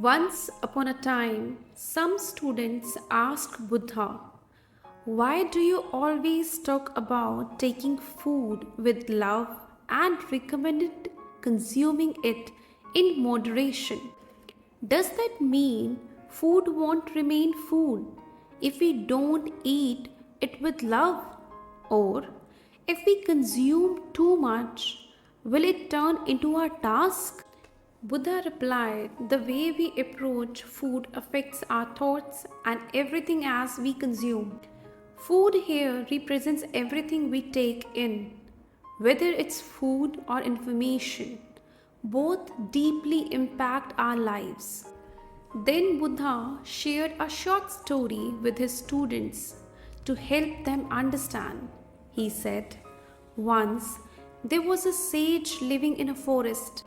Once upon a time, some students asked Buddha, "Why do you always talk about taking food with love and recommended consuming it in moderation? Does that mean food won't remain food if we don't eat it with love? Or if we consume too much, will it turn into a task?" Buddha replied, "The way we approach food affects our thoughts and everything as we consume. Food here represents everything we take in, whether it's food or information. Both deeply impact our lives." Then Buddha shared a short story with his students to help them understand. He said, "Once there was a sage living in a forest.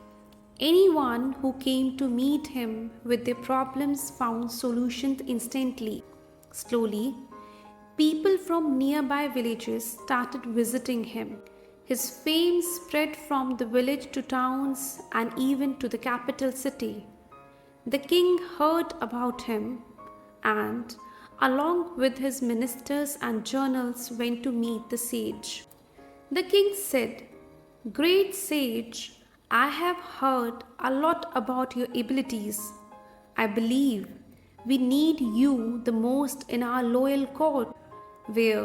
Anyone who came to meet him with their problems found solutions instantly. Slowly, people from nearby villages started visiting him. His fame spread from the village to towns and even to the capital city. The king heard about him and, along with his ministers and generals, went to meet the sage. The king said, "Great sage, I have heard a lot about your abilities. I believe we need you the most in our loyal court, where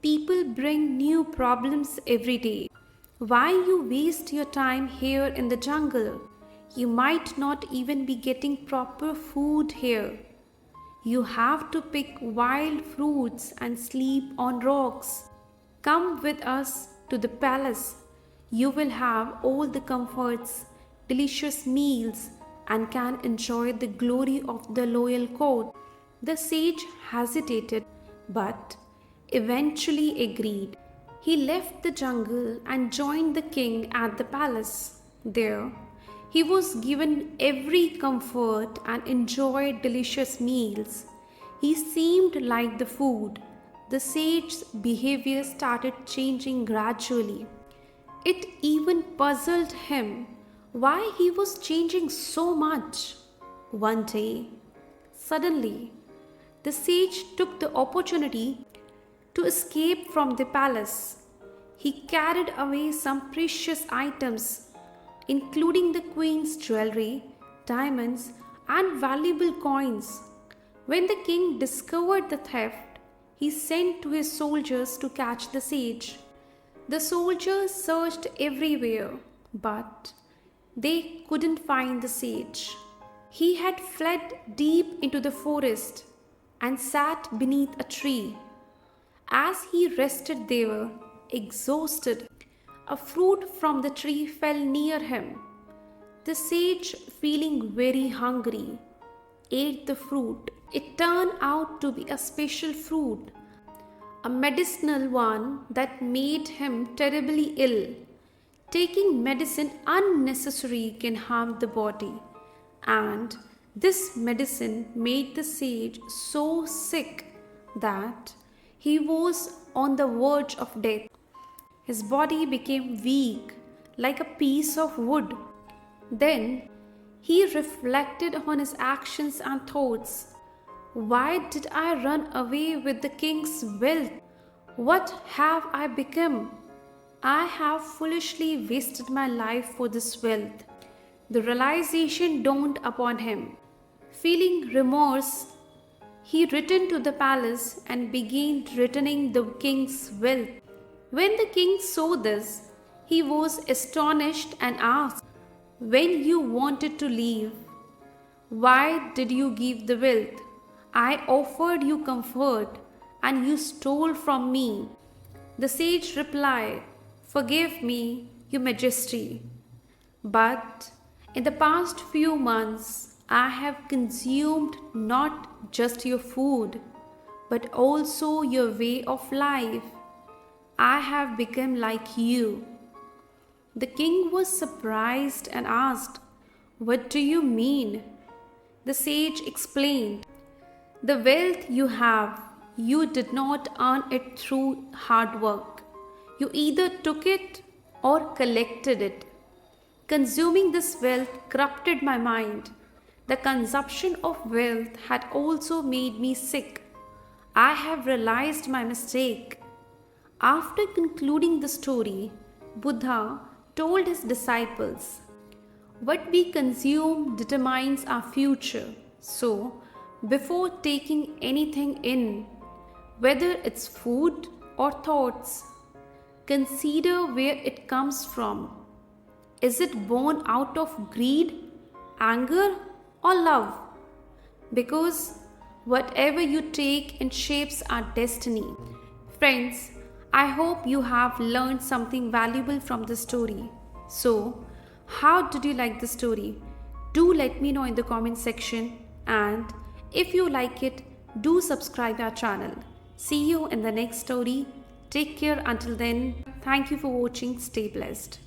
people bring new problems every day. Why you waste your time here in the jungle? You might not even be getting proper food here. You have to pick wild fruits and sleep on rocks. Come with us to the palace. You will have all the comforts, delicious meals, and can enjoy the glory of the loyal court." The sage hesitated, but eventually agreed. He left the jungle and joined the king at the palace. There, he was given every comfort and enjoyed delicious meals. He seemed like the food. The sage's behavior started changing gradually. It even puzzled him why he was changing so much. One day, suddenly, the sage took the opportunity to escape from the palace. He carried away some precious items, including the queen's jewelry, diamonds, and valuable coins. When the king discovered the theft, he sent to his soldiers to catch the sage. The soldiers searched everywhere, but they couldn't find the sage. He had fled deep into the forest and sat beneath a tree. As he rested there, exhausted, a fruit from the tree fell near him. The sage, feeling very hungry, ate the fruit. It turned out to be a special fruit, a medicinal one that made him terribly ill. Taking medicine unnecessary can harm the body, and this medicine made the sage so sick that he was on the verge of death. His body became weak, like a piece of wood. Then he reflected on his actions and thoughts. Why did I run away with the king's wealth? What have I become? I have foolishly wasted my life for this wealth. The realization dawned upon him. Feeling remorse, he returned to the palace and began returning the king's wealth. When the king saw this, he was astonished and asked, "When you wanted to leave, why did you give the wealth? I offered you comfort, and you stole from me." The sage replied, "Forgive me, Your Majesty, but in the past few months I have consumed not just your food, but also your way of life. I have become like you." The king was surprised and asked, "What do you mean?" The sage explained, "The wealth you have, you did not earn it through hard work. You either took it or collected it. Consuming this wealth corrupted my mind. The consumption of wealth had also made me sick. I have realized my mistake. After concluding the story, Buddha told his disciples, what we consume determines our future. So, before taking anything in, whether it's food or thoughts, consider where it comes from. Is it born out of greed, anger, or love? Because whatever you take in shapes our destiny. Friends, I hope you have learned something valuable from the story. So, how did you like the story? Do let me know in the comment section, and if you like it, do subscribe our channel. See you in the next story. Take care until then. Thank you for watching. Stay blessed.